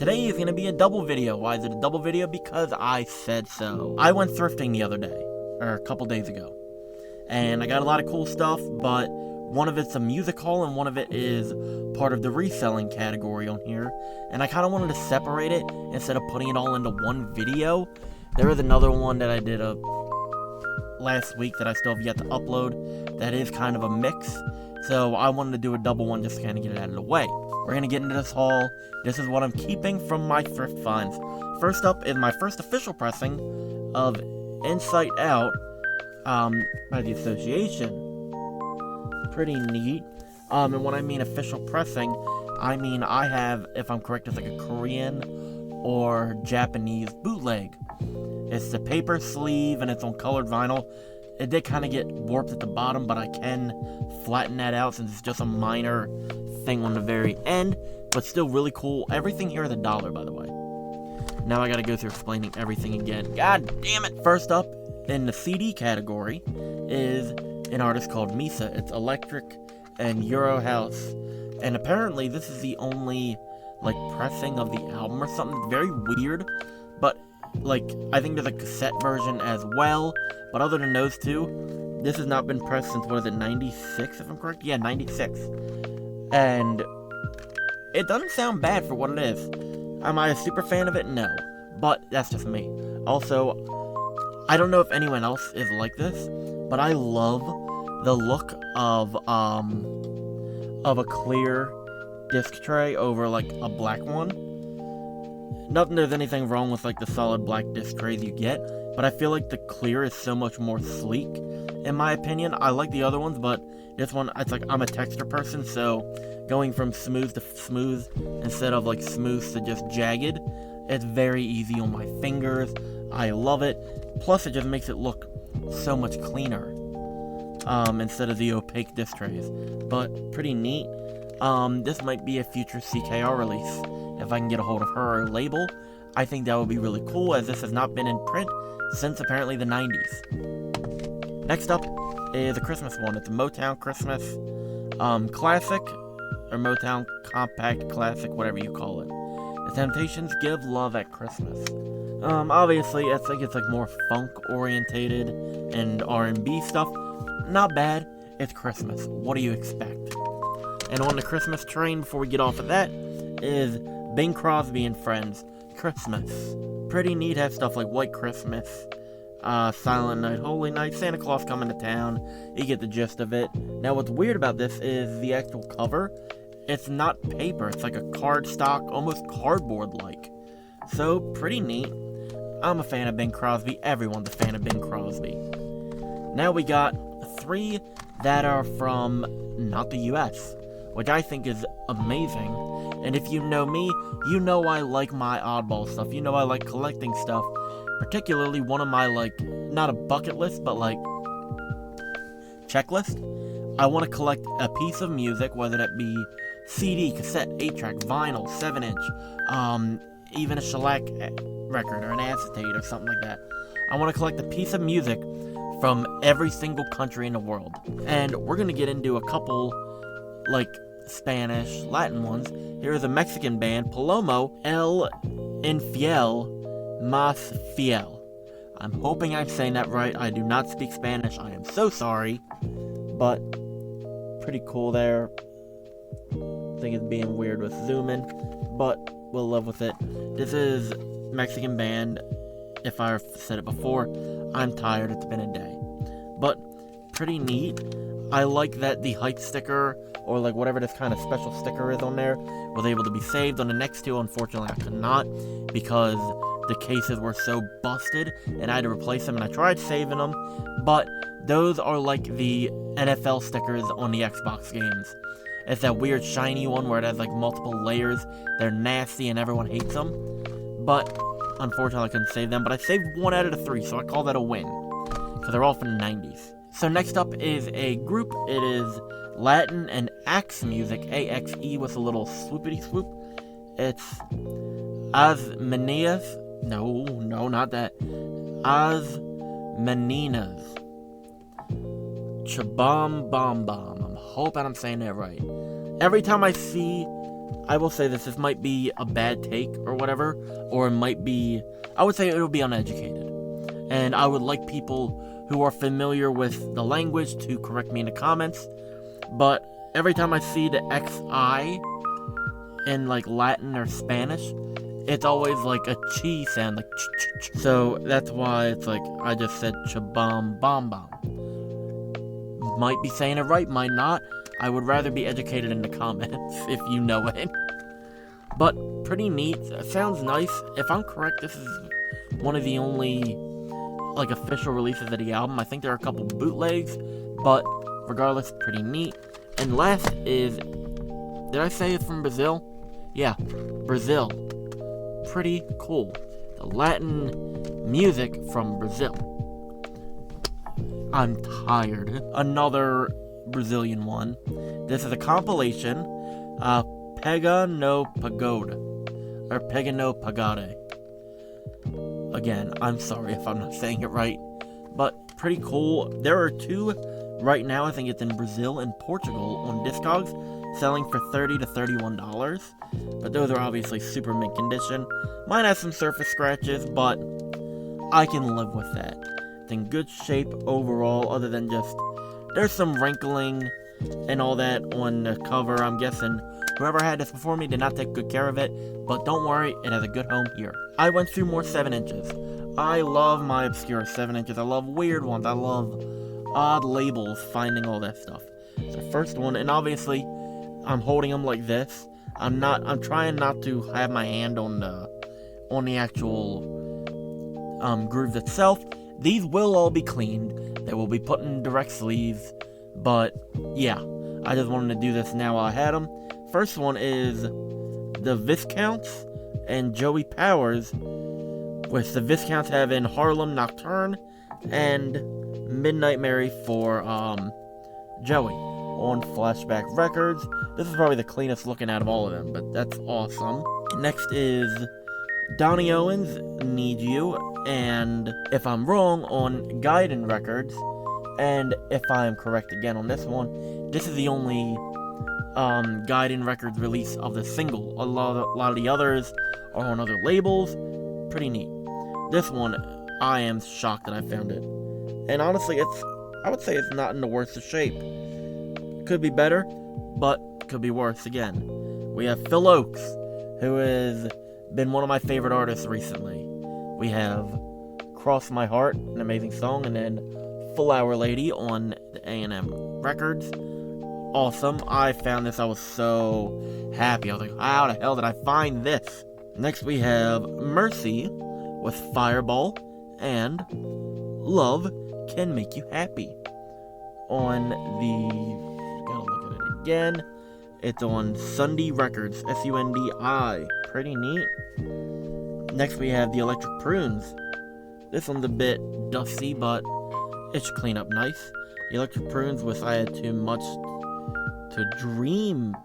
Today is going to be a double video. Why is it a double video? Because I said so. I went thrifting the other day, or a couple days ago, and I got a lot of cool stuff, but one of it's a music haul and one of it is part of the reselling category on here, and I kind of wanted to separate it instead of putting it all into one video. There is another one that I did last week that I still have yet to upload that is kind of a mix, so I wanted to do a double one just to kind of get it out of the way. We're going to get into this haul. This is what I'm keeping from my thrift finds. First up is my first official pressing of Inside Out by the Association. Pretty neat. And when I mean official pressing, I mean I have, if I'm correct, it's like a Korean or Japanese bootleg. It's the paper sleeve and it's on colored vinyl. It did kind of get warped at the bottom, but I can flatten that out since it's just a minor thing on the very end, but still really cool. Everything here is $1, by the way. Now I gotta go through explaining everything again. God damn it! First up in the CD category is an artist called Misa. It's electric and Euro house, and apparently this is the only like pressing of the album or something. Very weird, but like I think there's a cassette version as well. But other than those two, this has not been pressed since, what is it, 96 if I'm correct? Yeah, 96. And it doesn't sound bad for what it is. Am I a super fan of it? No. But that's just me. Also, I don't know if anyone else is like this, but I love the look of a clear disc tray over like a black one. Not that there's anything wrong with like the solid black disc trays you get, but I feel like the clear is so much more sleek, in my opinion. I like the other ones, but this one, it's like I'm a texture person, so going from smooth to smooth instead of like smooth to just jagged, it's very easy on my fingers. I love it. Plus, it just makes it look so much cleaner instead of the opaque disc trays. But pretty neat. This might be a future CKR release. If I can get a hold of her label, I think that would be really cool, as this has not been in print since apparently the 90s. Next up is a Christmas one. It's a Motown Christmas Classic, or Motown Compact Classic, whatever you call it. The Temptations Give Love at Christmas. Obviously, I think it's like more funk orientated and R&B stuff. Not bad. It's Christmas. What do you expect? And on the Christmas train, before we get off of that, is Bing Crosby and Friends Christmas. Pretty neat. Have stuff like White Christmas, Silent Night, Holy Night, Santa Claus Coming to Town. You get the gist of it. Now what's weird about this is the actual cover. It's not paper. It's like a cardstock, almost cardboard-like. So, pretty neat. I'm a fan of Bing Crosby. Everyone's a fan of Bing Crosby. Now we got 3 that are from not the US, which I think is amazing. And if you know me, you know I like my oddball stuff. You know I like collecting stuff. Particularly one of my, like, not a bucket list, but, like, checklist. I want to collect a piece of music, whether that be CD, cassette, 8-track, vinyl, 7-inch, even a shellac record or an acetate or something like that. I want to collect a piece of music from every single country in the world. And we're going to get into a couple, like, Spanish, Latin ones. Here is a Mexican band, Palomo, El Infiel Más Fiel. I'm hoping I'm saying that right. I do not speak Spanish. I am so sorry. But pretty cool there. I think it's being weird with zooming, but we'll live with it. This is Mexican band. If I've said it before, I'm tired. It's been a day. But pretty neat. I like that the hype sticker, or like whatever this kind of special sticker is on there, was able to be saved. On the next two, unfortunately, I could not, because the cases were so busted, and I had to replace them, and I tried saving them, but those are like the NFL stickers on the Xbox games. It's that weird shiny one where it has like multiple layers. They're nasty, and everyone hates them, but unfortunately, I couldn't save them, but I saved 1 out of the 3, so I call that a win, because they're all from the 90s. So next up is a group. It is Latin and Axe music, A-X-E with a little swoopity swoop. It's Asmenias. No, not that. Asmeninas. Chabam Bam Bam. I'm hoping I'm saying that right. Every time I see I will say this might be a bad take or whatever, or it might be, I would say it would be uneducated. And I would like people who are familiar with the language to correct me in the comments, but every time I see the XI in like Latin or Spanish, it's always like a chi sound, like ch. So that's why it's like, I just said chabam bom bom. Might be saying it right, might not. I would rather be educated in the comments if you know it. But pretty neat. Sounds nice. If I'm correct, this is one of the only like official releases of the album. I think there are a couple bootlegs, but regardless, pretty neat. And last is, did I say it's from Brazil? Yeah, Brazil. Pretty cool. The Latin music from Brazil. I'm tired. Another Brazilian one. This is a compilation, Pega no Pagode, or Pega no Pagode. Again, I'm sorry if I'm not saying it right, but pretty cool. There are two right now, I think it's in Brazil and Portugal on Discogs, selling for $30 to $31, but those are obviously super mint condition. Mine has some surface scratches, but I can live with that. It's in good shape overall, other than just, there's some wrinkling and all that on the cover. I'm guessing whoever had this before me did not take good care of it, but don't worry, it has a good home here. I went through more 7 inches. I love my obscure 7 inches. I love weird ones. I love odd labels, finding all that stuff. So first one, and obviously, I'm holding them like this. I'm trying not to have my hand on the actual groove itself. These will all be cleaned. They will be put in direct sleeves, but yeah, I just wanted to do this now while I had them. First one is the Viscounts and Joey Powers, with the Viscounts having Harlem Nocturne and Midnight Mary for Joey on Flashback Records. This is probably the cleanest looking out of all of them, but that's awesome. Next is Donnie Owens, Need You, and If I'm Wrong on Gaiden Records. And if I am correct again on this one, this is the only Gaiden Records release of the single. A lot of the others are on other labels. Pretty neat. This one, I am shocked that I found it. And honestly, I would say it's not in the worst of shape. Could be better, but could be worse again. We have Phil Oakes, who has been one of my favorite artists recently. We have Cross My Heart, an amazing song, and then Flower Lady on the A&M Records. Awesome. I found this. I was so happy. I was like, how the hell did I find this? Next we have Mercy with Fireball and Love Can Make You Happy on the, gotta look at it again, it's on Sunday Records, Sundi. Pretty neat. Next we have the Electric Prunes. This one's a bit dusty, but it should clean up nice. The Electric Prunes with I Had Too Much to Dream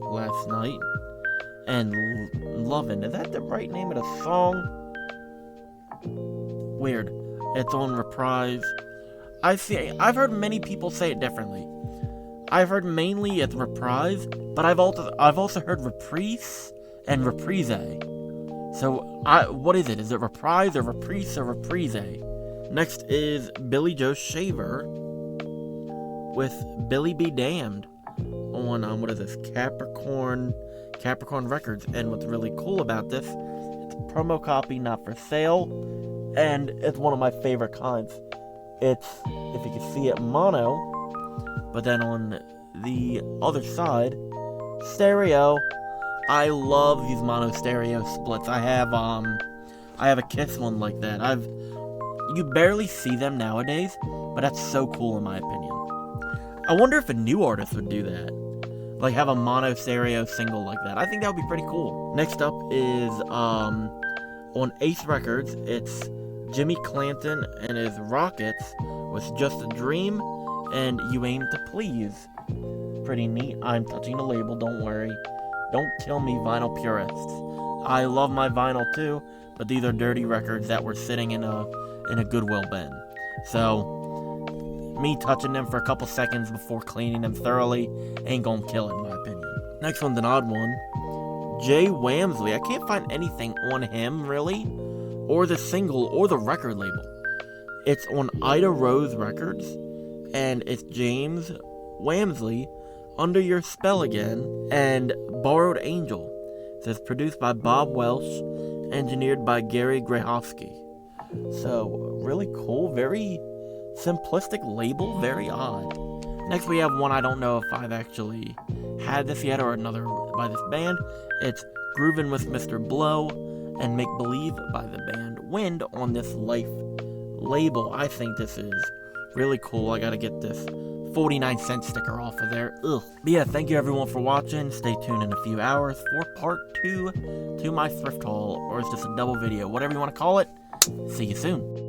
last night. And Lovin', is that the right name of the song? Weird. It's on Reprise. I've heard many people say it differently. I've heard mainly it's Reprise, but I've also heard Reprise and Reprise. So what is it? Is it Reprise or Reprise or Reprise? Next is Billy Joe Shaver with Billy Be Damned on what is this? Capricorn Records. And what's really cool about this, it's a promo copy, not for sale, and it's one of my favorite kinds. It's, if you can see it, mono, but then on the other side, stereo. I love these mono stereo splits. I have a Kiss one like that. You barely see them nowadays, but that's so cool in my opinion. I wonder if a new artist would do that. Like have a mono stereo single like that. I think that would be pretty cool. Next up is on Ace Records, it's Jimmy Clanton and his Rockets with Just a Dream and You Aim to Please. Pretty neat. I'm touching the label, don't worry. Don't kill me, vinyl purists. I love my vinyl too, but these are dirty records that were sitting in a Goodwill bin. So me touching them for a couple seconds before cleaning them thoroughly ain't gonna kill it in my opinion. Next one's an odd one. Jay Wamsley. I can't find anything on him, really, or the single, or the record label. It's on Ida Rose Records, and it's James Wamsley, Under Your Spell Again, and Borrowed Angel. It says produced by Bob Welsh, engineered by Gary Grahofsky. So, really cool, very simplistic label, very odd. Next we have one I don't know if I've actually had this yet, or another by this band. It's Groovin' with Mr. Blow and Make Believe by the band Wind on this Life label. I think this is really cool. I gotta get this 49-cent sticker off of there. Ugh. But yeah, thank you everyone for watching. Stay tuned in a few hours for part 2 to my thrift haul, or it's just a double video, whatever you want to call it. See you soon.